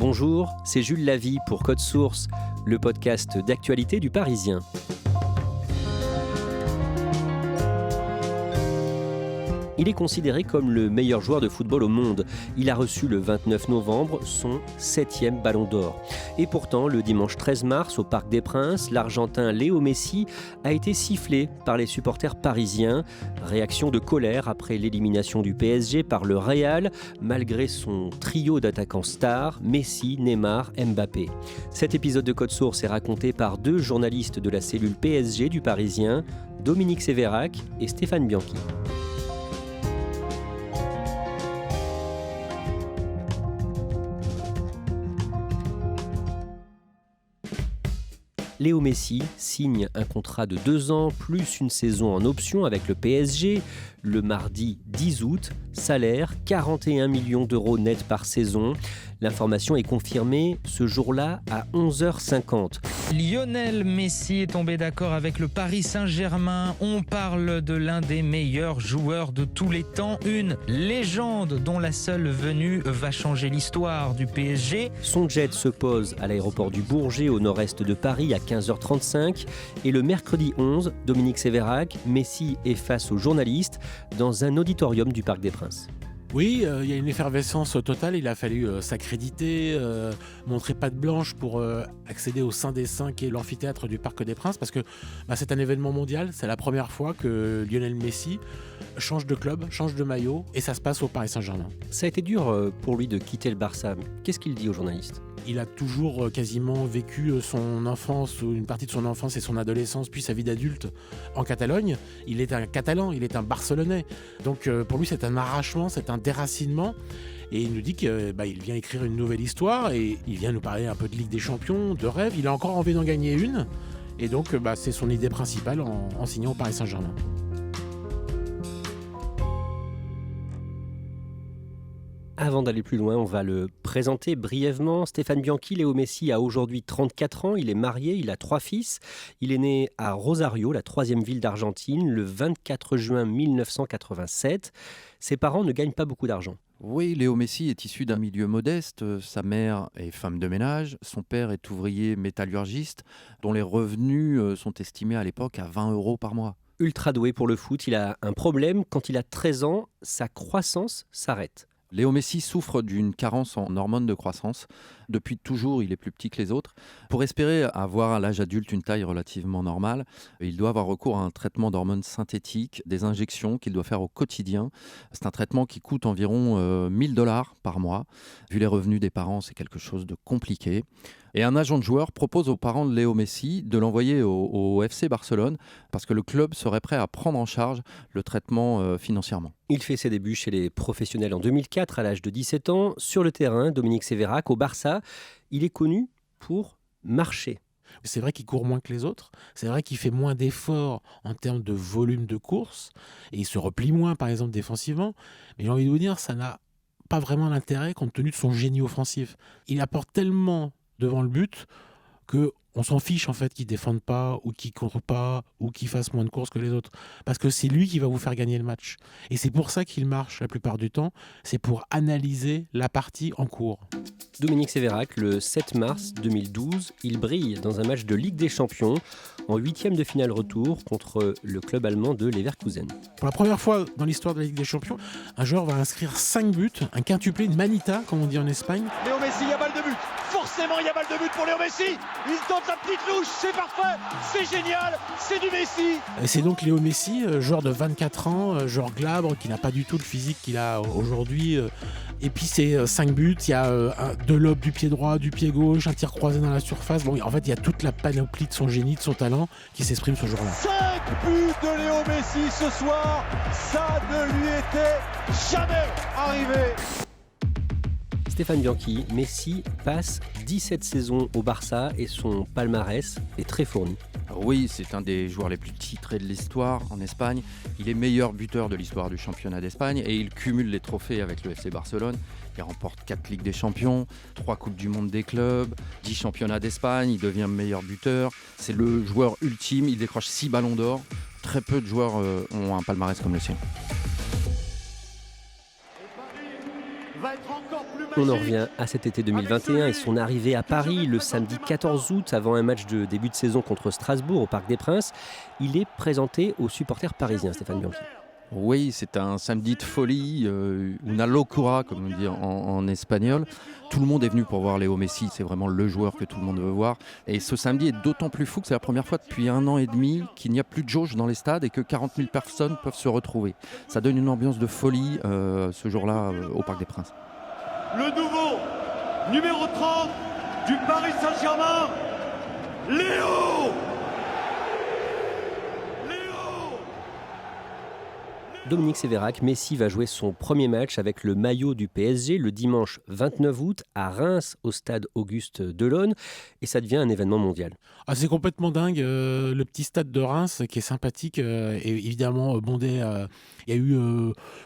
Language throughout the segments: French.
Bonjour, c'est Jules Lavie pour Code Source, le podcast d'actualité du Parisien. Il est considéré comme le meilleur joueur de football au monde. Il a reçu le 29 novembre son 7e ballon d'or. Et pourtant, le dimanche 13 mars, au Parc des Princes, l'Argentin Léo Messi a été sifflé par les supporters parisiens. Réaction de colère après l'élimination du PSG par le Real, malgré son trio d'attaquants stars, Messi, Neymar, Mbappé. Cet épisode de Code Source est raconté par deux journalistes de la cellule PSG du Parisien, Dominique Sévérac et Stéphane Bianchi. Léo Messi signe un contrat de 2 ans plus une saison en option avec le PSG le mardi 10 août. Salaire 41 millions d'euros net par saison. L'information est confirmée ce jour-là à 11h50. Lionel Messi est tombé d'accord avec le Paris Saint-Germain. On parle de l'un des meilleurs joueurs de tous les temps. Une légende dont la seule venue va changer l'histoire du PSG. Son jet se pose à l'aéroport du Bourget au nord-est de Paris à 15h35. Et le mercredi 11, Dominique Sévérac, Messi est face aux journalistes dans un auditorium du Parc des Princes. Oui, il y a une effervescence totale, il a fallu s'accréditer, montrer patte blanche pour accéder au Saint des Saints qui est l'amphithéâtre du Parc des Princes parce que c'est un événement mondial, c'est la première fois que Lionel Messi change de club, change de maillot et ça se passe au Paris Saint-Germain. Ça a été dur pour lui de quitter le Barça. Qu'est-ce qu'il dit aux journalistes ? Il a toujours quasiment vécu son enfance, ou une partie de son enfance et son adolescence, puis sa vie d'adulte en Catalogne. Il est un Catalan, il est un Barcelonais. Donc pour lui, c'est un arrachement, c'est un déracinement. Et il nous dit qu'il vient écrire une nouvelle histoire et il vient nous parler un peu de Ligue des Champions, de rêve. Il a encore envie d'en gagner une. Et donc c'est son idée principale en signant au Paris Saint-Germain. Avant d'aller plus loin, on va le présenter brièvement. Stéphane Bianchi, Léo Messi a aujourd'hui 34 ans, il est marié, il a 3 fils. Il est né à Rosario, la 3e ville d'Argentine, le 24 juin 1987. Ses parents ne gagnent pas beaucoup d'argent. Oui, Léo Messi est issu d'un milieu modeste. Sa mère est femme de ménage, son père est ouvrier métallurgiste, dont les revenus sont estimés à l'époque à 20 € par mois. Ultra doué pour le foot, il a un problème. Quand il a 13 ans, sa croissance s'arrête. Léo Messi souffre d'une carence en hormones de croissance. Depuis toujours, il est plus petit que les autres. Pour espérer avoir à l'âge adulte une taille relativement normale, il doit avoir recours à un traitement d'hormones synthétiques, des injections qu'il doit faire au quotidien. C'est un traitement qui coûte environ 1 000 $ par mois. Vu les revenus des parents, c'est quelque chose de compliqué. Et un agent de joueur propose aux parents de Léo Messi de l'envoyer au FC Barcelone parce que le club serait prêt à prendre en charge le traitement financièrement. Il fait ses débuts chez les professionnels en 2004 à l'âge de 17 ans. Sur le terrain, Dominique Sévérac, au Barça, il est connu pour marcher. C'est vrai qu'il court moins que les autres, c'est vrai qu'il fait moins d'efforts en termes de volume de course et il se replie moins par exemple défensivement, mais j'ai envie de vous dire ça n'a pas vraiment d'intérêt compte tenu de son génie offensif. Il apporte tellement devant le but qu'on s'en fiche en fait qu'il ne défende pas ou qu'il ne court pas ou qu'il fasse moins de courses que les autres parce que c'est lui qui va vous faire gagner le match et c'est pour ça qu'il marche la plupart du temps, c'est pour analyser la partie en cours. Dominique Sévérac, le 7 mars 2012, il brille dans un match de Ligue des Champions en 8e de finale retour contre le club allemand de Leverkusen. Pour la première fois dans l'histoire de la Ligue des Champions, un joueur va inscrire 5 buts, un quintuplé, une manita comme on dit en Espagne. Léo Messi, il y a balle de but. Forcément, il y a balle de but pour Léo Messi. Il tente sa petite louche, c'est parfait, c'est génial, c'est du Messi. Et c'est donc Léo Messi, joueur de 24 ans, joueur glabre, qui n'a pas du tout le physique qu'il a aujourd'hui. Et puis c'est 5 buts, il y a 2 lobes du pied droit, du pied gauche, un tir croisé dans la surface. Bon, en fait, il y a toute la panoplie de son génie, de son talent qui s'exprime ce jour-là. 5 buts de Léo Messi ce soir, ça ne lui était jamais arrivé. Stéphane Bianchi, Messi passe 17 saisons au Barça et son palmarès est très fourni. Oui, c'est un des joueurs les plus titrés de l'histoire en Espagne. Il est meilleur buteur de l'histoire du championnat d'Espagne et il cumule les trophées avec le FC Barcelone. Il remporte 4 Ligues des Champions, 3 Coupes du Monde des clubs, 10 championnats d'Espagne, il devient meilleur buteur. C'est le joueur ultime, il décroche 6 ballons d'or. Très peu de joueurs ont un palmarès comme le sien. va être encore plus magique. On en revient à cet été 2021 et son arrivée à Paris le samedi 14 août avant un match de début de saison contre Strasbourg au Parc des Princes. Il est présenté aux supporters parisiens, Stéphane Bianchi. Oui, c'est un samedi de folie, una locura, comme on dit en espagnol. Tout le monde est venu pour voir Léo Messi, c'est vraiment le joueur que tout le monde veut voir. Et ce samedi est d'autant plus fou que c'est la première fois depuis 1 an et demi qu'il n'y a plus de jauge dans les stades et que 40 000 personnes peuvent se retrouver. Ça donne une ambiance de folie ce jour-là au Parc des Princes. Le nouveau numéro 30 du Paris Saint-Germain, Léo. Dominique Sévérac, Messi va jouer son premier match avec le maillot du PSG le dimanche 29 août à Reims au stade Auguste Delaune et ça devient un événement mondial. Ah, c'est complètement dingue, le petit stade de Reims qui est sympathique et évidemment bondé. Il y a eu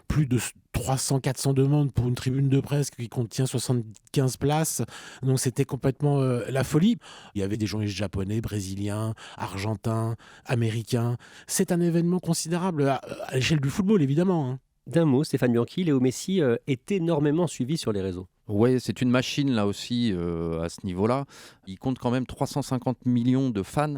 plus de 300-400 demandes pour une tribune de presse qui contient 75 places. Donc c'était complètement la folie. Il y avait des journalistes japonais, brésiliens, argentins, américains. C'est un événement considérable à l'échelle du football, évidemment, hein. D'un mot, Stéphane Bianchi, Léo Messi est énormément suivi sur les réseaux. Oui, c'est une machine là aussi à ce niveau-là. Il compte quand même 350 millions de fans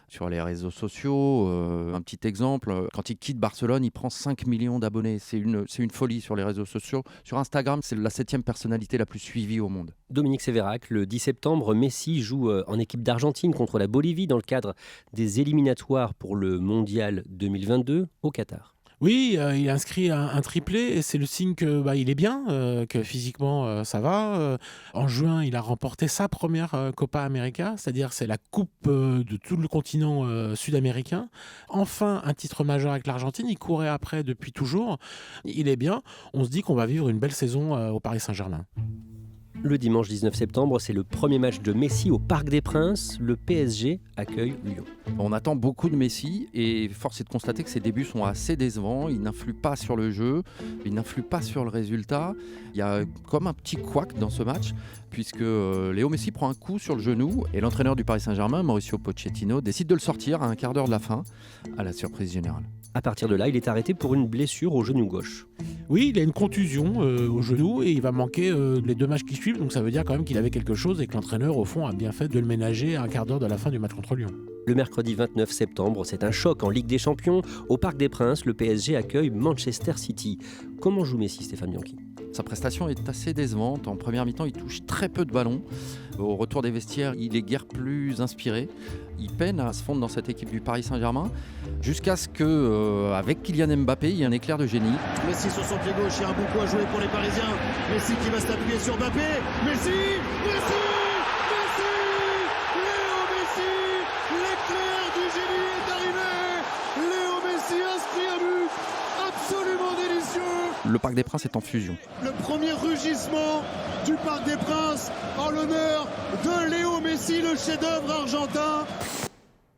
sur les réseaux sociaux. Un petit exemple, quand il quitte Barcelone, il prend 5 millions d'abonnés. C'est une folie sur les réseaux sociaux. Sur Instagram, c'est la 7e personnalité la plus suivie au monde. Dominique Sévérac, le 10 septembre, Messi joue en équipe d'Argentine contre la Bolivie dans le cadre des éliminatoires pour le Mondial 2022 au Qatar. Oui, il a inscrit un triplé et c'est le signe que il est bien, que physiquement ça va. En juin, il a remporté sa première Copa América, c'est-à-dire c'est la coupe de tout le continent sud-américain. Enfin, un titre majeur avec l'Argentine, il courait après depuis toujours. Il est bien, on se dit qu'on va vivre une belle saison au Paris Saint-Germain. Le dimanche 19 septembre, c'est le premier match de Messi au Parc des Princes. Le PSG accueille Lyon. On attend beaucoup de Messi et force est de constater que ses débuts sont assez décevants. Il n'influe pas sur le jeu, il n'influe pas sur le résultat. Il y a comme un petit couac dans ce match puisque Léo Messi prend un coup sur le genou et l'entraîneur du Paris Saint-Germain, Mauricio Pochettino, décide de le sortir à un quart d'heure de la fin, à la surprise générale. À partir de là, il est arrêté pour une blessure au genou gauche. Oui, il a une contusion au genou et il va manquer les 2 matchs qui suivent. Donc ça veut dire quand même qu'il avait quelque chose et que l'entraîneur, au fond, a bien fait de le ménager à un quart d'heure de la fin du match contre Lyon. Le mercredi 29 septembre, c'est un choc en Ligue des Champions. Au Parc des Princes, le PSG accueille Manchester City. Comment joue Messi, Stéphane Bianchi ? Sa prestation est assez décevante. En première mi-temps, il touche très peu de ballons. Au retour des vestiaires, il est guère plus inspiré. Il peine à se fondre dans cette équipe du Paris Saint-Germain jusqu'à ce qu'avec Kylian Mbappé, il y ait un éclair de génie. Messi sur son pied gauche, il y a un bon coup à jouer pour les Parisiens. Messi qui va s'appuyer sur Mbappé. Messi, Messi, Messi, Léo Messi, l'éclair du génie est arrivé. Léo Messi inscrit un but absolument délicieux. Le Parc des Princes est en fusion. Le premier rugissement du Parc des Princes en l'honneur de Léo Messi, le chef-d'œuvre argentin.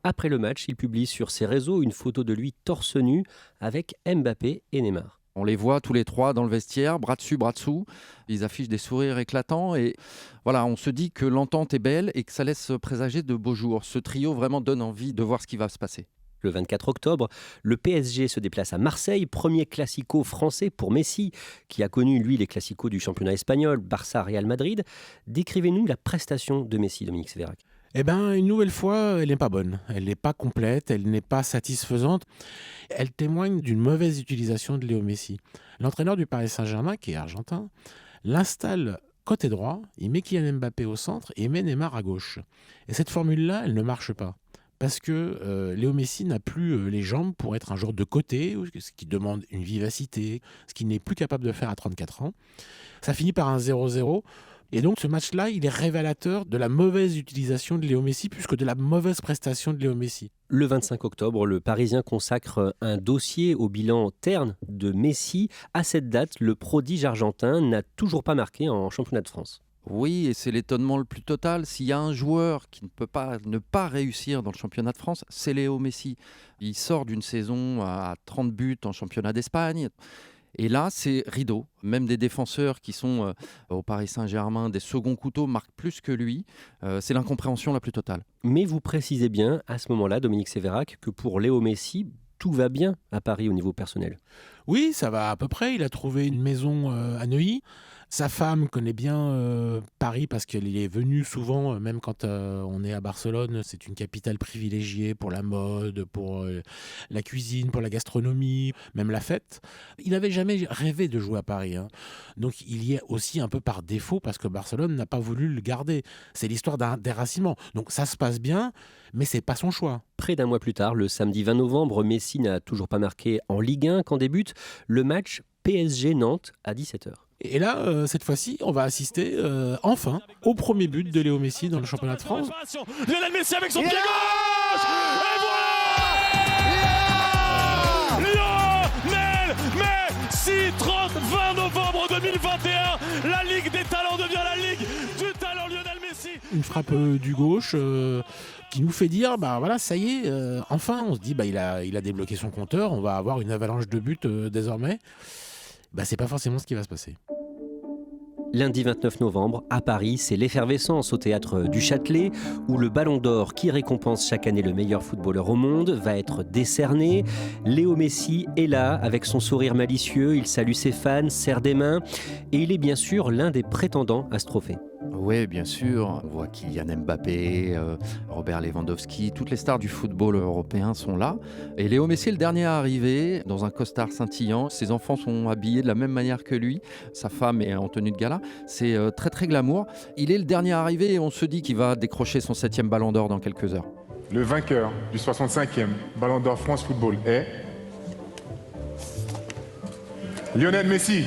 Après le match, il publie sur ses réseaux une photo de lui torse nu avec Mbappé et Neymar. On les voit tous les trois dans le vestiaire, bras dessus, bras dessous. Ils affichent des sourires éclatants et voilà, on se dit que l'entente est belle et que ça laisse présager de beaux jours. Ce trio vraiment donne envie de voir ce qui va se passer. Le 24 octobre, le PSG se déplace à Marseille, premier classico français pour Messi, qui a connu, lui, les classicos du championnat espagnol, Barça-Real Madrid. Décrivez-nous la prestation de Messi, Dominique Sévérac. Eh bien, une nouvelle fois, elle n'est pas bonne. Elle n'est pas complète, elle n'est pas satisfaisante. Elle témoigne d'une mauvaise utilisation de Léo Messi. L'entraîneur du Paris Saint-Germain, qui est argentin, l'installe côté droit, il met Kylian Mbappé au centre et il met Neymar à gauche. Et cette formule-là, elle ne marche pas. Parce que Léo Messi n'a plus les jambes pour être un joueur de côté, ce qui demande une vivacité, ce qu'il n'est plus capable de faire à 34 ans. Ça finit par un 0-0. Et donc ce match-là, il est révélateur de la mauvaise utilisation de Léo Messi, plus que de la mauvaise prestation de Léo Messi. Le 25 octobre, le Parisien consacre un dossier au bilan terne de Messi. À cette date, le prodige argentin n'a toujours pas marqué en championnat de France. Oui, et c'est l'étonnement le plus total. S'il y a un joueur qui ne peut pas ne pas réussir dans le championnat de France, c'est Léo Messi. Il sort d'une saison à 30 buts en championnat d'Espagne. Et là, c'est rideau. Même des défenseurs qui sont au Paris Saint-Germain, des seconds couteaux, marquent plus que lui. C'est l'incompréhension la plus totale. Mais vous précisez bien, à ce moment-là, Dominique Sévérac, que pour Léo Messi, tout va bien à Paris au niveau personnel. Oui, ça va à peu près. Il a trouvé une maison à Neuilly. Sa femme connaît bien Paris parce qu'elle y est venue souvent, même quand on est à Barcelone. C'est une capitale privilégiée pour la mode, pour la cuisine, pour la gastronomie, même la fête. Il n'avait jamais rêvé de jouer à Paris, hein. Donc il y est aussi un peu par défaut parce que Barcelone n'a pas voulu le garder. C'est l'histoire d'un déracinement. Donc ça se passe bien, mais c'est pas son choix. Près d'un mois plus tard, le samedi 20 novembre, Messi n'a toujours pas marqué en Ligue 1 quand débute le match PSG-Nantes à 17h. Et là, cette fois-ci, on va assister enfin au premier but de Léo Messi dans le championnat de France. Lionel Messi avec son pied gauche. Et voilà, Lionel Messi, 20 novembre 2021, la Ligue des talents devient la Ligue du talent Lionel Messi. Une frappe du gauche qui nous fait dire, bah voilà, ça y est, enfin, on se dit, bah il a débloqué son compteur, on va avoir une avalanche de buts désormais. Bah, c'est pas forcément ce qui va se passer. Lundi 29 novembre, à Paris, c'est l'effervescence au théâtre du Châtelet, où le Ballon d'Or, qui récompense chaque année le meilleur footballeur au monde, va être décerné. Léo Messi est là, avec son sourire malicieux, il salue ses fans, serre des mains, et il est bien sûr l'un des prétendants à ce trophée. Oui, bien sûr. On voit Kylian Mbappé, Robert Lewandowski, toutes les stars du football européen sont là. Et Léo Messi est le dernier à arriver, dans un costard scintillant. Ses enfants sont habillés de la même manière que lui. Sa femme est en tenue de gala. C'est très très glamour. Il est le dernier à arriver et on se dit qu'il va décrocher son 7e Ballon d'Or dans quelques heures. Le vainqueur du 65e Ballon d'Or France Football est Lionel Messi.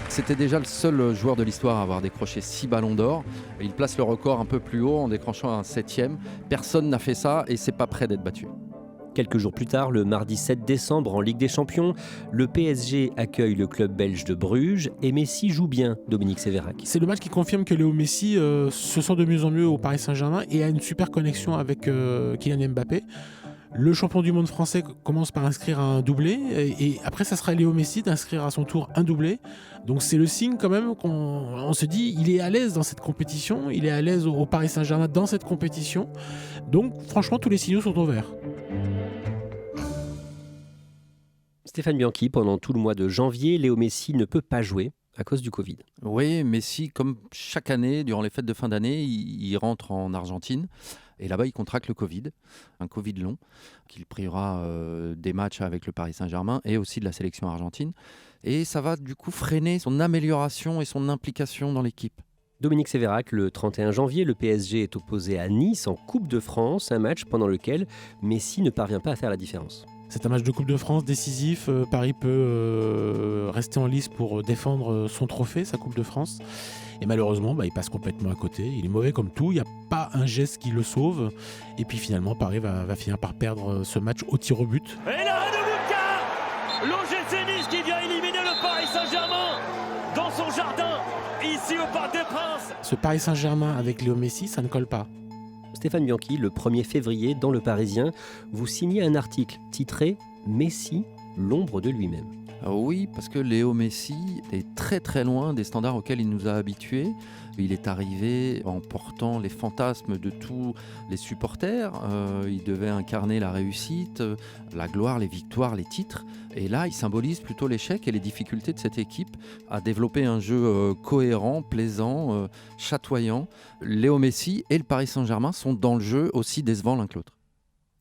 C'était déjà le seul joueur de l'histoire à avoir décroché 6 ballons d'or. Il place le record un peu plus haut en décrochant un 7e. Personne n'a fait ça et c'est pas prêt d'être battu. Quelques jours plus tard, le mardi 7 décembre, en Ligue des Champions, le PSG accueille le club belge de Bruges et Messi joue bien, Dominique Sévérac. C'est le match qui confirme que Léo Messi se sent de mieux en mieux au Paris Saint-Germain et a une super connexion avec Kylian Mbappé. Le champion du monde français commence par inscrire un doublé et après ça sera Léo Messi d'inscrire à son tour un doublé. Donc c'est le signe quand même qu'on se dit il est à l'aise dans cette compétition, il est à l'aise au Paris Saint-Germain dans cette compétition. Donc franchement tous les signaux sont au vert. Stéphane Bianchi, pendant tout le mois de janvier, Léo Messi ne peut pas jouer à cause du Covid. Oui, Messi, comme chaque année, durant les fêtes de fin d'année, il rentre en Argentine. Et là-bas, il contracte le Covid, un Covid long, qu'il privera des matchs avec le Paris Saint-Germain et aussi de la sélection argentine. Et ça va du coup freiner son amélioration et son implication dans l'équipe. Dominique Sévérac, le 31 janvier, le PSG est opposé à Nice en Coupe de France, un match pendant lequel Messi ne parvient pas à faire la différence. C'est un match de Coupe de France décisif. Paris peut rester en lice pour défendre son trophée, sa Coupe de France. Et malheureusement, il passe complètement à côté. Il est mauvais comme tout. Il n'y a pas un geste qui le sauve. Et puis finalement, Paris va finir par perdre ce match au tir au but. Et l'arrêt de Lucas, l'OGC Nice qui vient éliminer le Paris Saint-Germain dans son jardin, ici au Parc des Princes. Ce Paris Saint-Germain avec Léo Messi, ça ne colle pas. Stéphane Bianchi, le 1er février, dans Le Parisien, vous signez un article titré « Messi, l'ombre de lui-même ». Oui, parce que Léo Messi est très très loin des standards auxquels il nous a habitués. Il est arrivé en portant les fantasmes de tous les supporters. Il devait incarner la réussite, la gloire, les victoires, les titres. Et là, il symbolise plutôt l'échec et les difficultés de cette équipe à développer un jeu cohérent, plaisant, chatoyant. Léo Messi et le Paris Saint-Germain sont dans le jeu aussi décevants l'un que l'autre.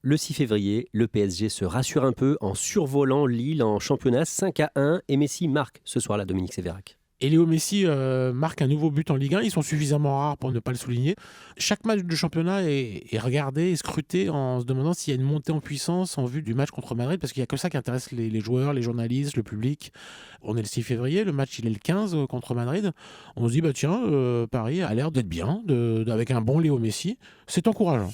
Le 6 février, le PSG se rassure un peu en survolant Lille en championnat 5-1 et Messi marque ce soir-là, Dominique Sévérac. Et Léo Messi marque un nouveau but en Ligue 1. Ils sont suffisamment rares pour ne pas le souligner. Chaque match de championnat est regardé et scruté en se demandant s'il y a une montée en puissance en vue du match contre Madrid, parce qu'il n'y a que ça qui intéresse les joueurs, les journalistes, le public. On est le 6 février, le match il est le 15 contre Madrid. On se dit, Paris a l'air d'être bien, avec un bon Léo Messi. C'est encourageant.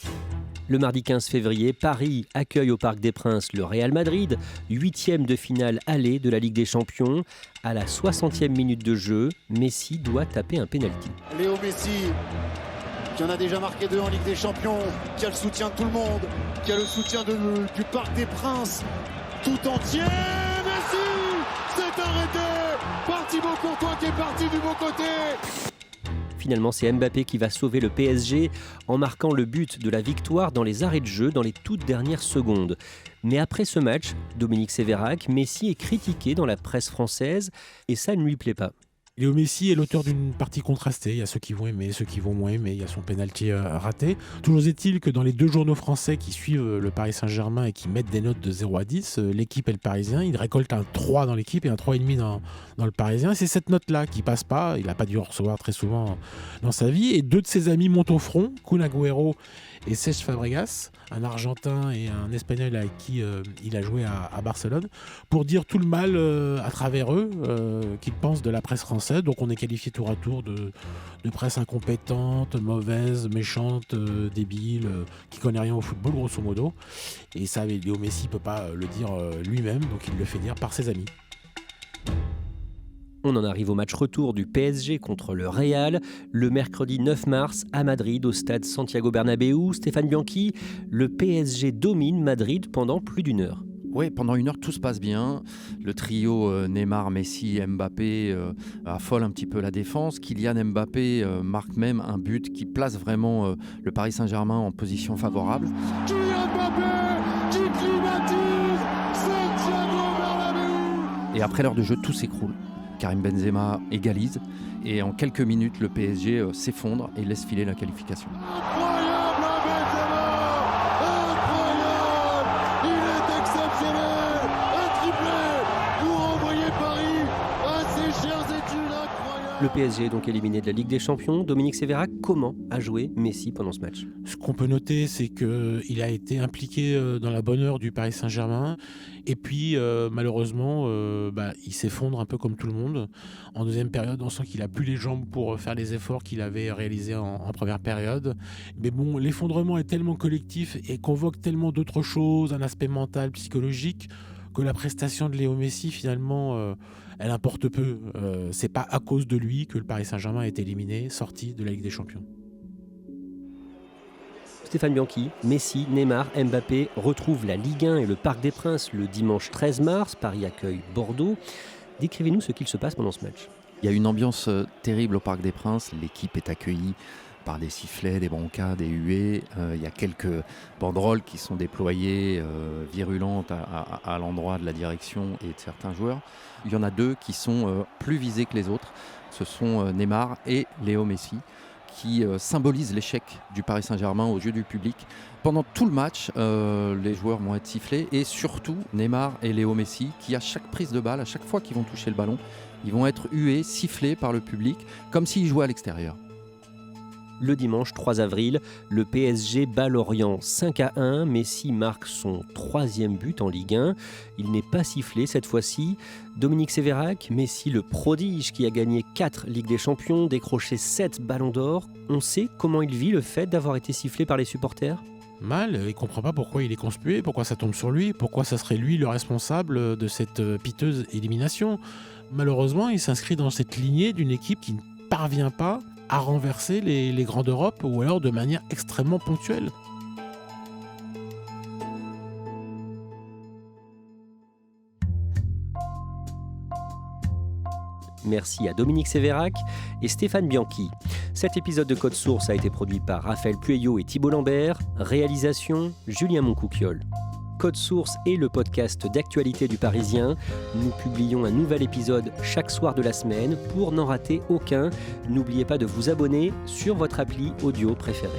Le mardi 15 février, Paris accueille au Parc des Princes le Real Madrid, 8e de finale aller de la Ligue des Champions. À la 60e minute de jeu, Messi doit taper un pénalty. Léo Messi, qui en a déjà marqué 2 en Ligue des Champions, qui a le soutien de tout le monde, qui a le soutien du Parc des Princes tout entier. Messi s'est arrêté par Thibaut Courtois qui est parti du bon côté. Finalement, c'est Mbappé qui va sauver le PSG en marquant le but de la victoire dans les arrêts de jeu dans les toutes dernières secondes. Mais après ce match, Dominique Sévérac, Messi est critiqué dans la presse française et ça ne lui plaît pas. Léo Messi est l'auteur d'une partie contrastée. Il y a ceux qui vont aimer, ceux qui vont moins aimer. Il y a son pénalty raté. Toujours est-il que dans les 2 journaux français qui suivent le Paris Saint-Germain et qui mettent des notes de 0 à 10, l'équipe et le Parisien, il récolte un 3 dans l'équipe et un 3,5 dans le Parisien. Et c'est cette note-là qui passe pas. Il n'a pas dû en recevoir très souvent dans sa vie. Et 2 de ses amis montent au front, Kun Agüero et Cesc Fabregas, un Argentin et un Espagnol avec qui il a joué à Barcelone, pour dire tout le mal à travers eux qu'ils pensent de la presse française. Donc on est qualifié tour à tour de presse incompétente, mauvaise, méchante, débile, qui connaît rien au football grosso modo. Et ça, Léo Messi ne peut pas le dire lui-même, donc il le fait dire par ses amis. On en arrive au match retour du PSG contre le Real, le mercredi 9 mars à Madrid, au stade Santiago Bernabéu. Stéphane Bianchi, le PSG domine Madrid pendant plus d'1 heure. Oui, pendant 1 heure, tout se passe bien. Le trio Neymar, Messi, Mbappé affole un petit peu la défense. Kylian Mbappé marque même un but qui place vraiment le Paris Saint-Germain en position favorable. Kylian Mbappé qui climatise Santiago Bernabéu. Et après l'heure de jeu, tout s'écroule. Karim Benzema égalise et en quelques minutes, le PSG s'effondre et laisse filer la qualification. Incroyable Benzema, incroyable, il est exceptionnel, un triplé pour envoyer Paris à ses chères études, incroyable. Le PSG est donc éliminé de la Ligue des Champions. Dominique Sévérac, comment a joué Messi pendant ce match ? Ce qu'on peut noter, c'est qu'il a été impliqué dans la bonne heure du Paris Saint-Germain. Et puis, malheureusement, il s'effondre un peu comme tout le monde. En deuxième période, on sent qu'il n'a plus les jambes pour faire les efforts qu'il avait réalisés en première période. Mais bon, l'effondrement est tellement collectif et convoque tellement d'autres choses, un aspect mental, psychologique, que la prestation de Léo Messi, finalement, elle importe peu. C'est pas à cause de lui que le Paris Saint-Germain est éliminé, sorti de la Ligue des Champions. Stéphane Bianchi, Messi, Neymar, Mbappé retrouvent la Ligue 1 et le Parc des Princes le dimanche 13 mars. Paris accueille Bordeaux. Décrivez-nous ce qu'il se passe pendant ce match. Il y a une ambiance terrible au Parc des Princes. L'équipe est accueillie par des sifflets, des broncas, des huées. Il y a quelques banderoles qui sont déployées, virulentes à l'endroit de la direction et de certains joueurs. Il y en a 2 qui sont plus visés que les autres. Ce sont Neymar et Léo Messi, qui symbolise l'échec du Paris Saint-Germain aux yeux du public. Pendant tout le match, les joueurs vont être sifflés et surtout Neymar et Léo Messi qui, à chaque prise de balle, à chaque fois qu'ils vont toucher le ballon, ils vont être hués, sifflés par le public comme s'ils jouaient à l'extérieur. Le dimanche 3 avril, le PSG bat Lorient 5-1. Messi marque son 3e but en Ligue 1. Il n'est pas sifflé cette fois-ci. Dominique Sévérac, Messi le prodige qui a gagné 4 Ligues des Champions, décroché 7 ballons d'or. On sait comment il vit le fait d'avoir été sifflé par les supporters ? Mal, il ne comprend pas pourquoi il est conspué, pourquoi ça tombe sur lui, pourquoi ça serait lui le responsable de cette piteuse élimination. Malheureusement, il s'inscrit dans cette lignée d'une équipe qui ne parvient pas à renverser les grands d'Europe, ou alors de manière extrêmement ponctuelle. Merci à Dominique Sévérac et Stéphane Bianchi. Cet épisode de Code Source a été produit par Raphaël Pueyo et Thibault Lambert. Réalisation, Julien Moncouquiol. Code Source est le podcast d'actualité du Parisien. Nous publions un nouvel épisode chaque soir de la semaine. Pour n'en rater aucun, n'oubliez pas de vous abonner sur votre appli audio préférée.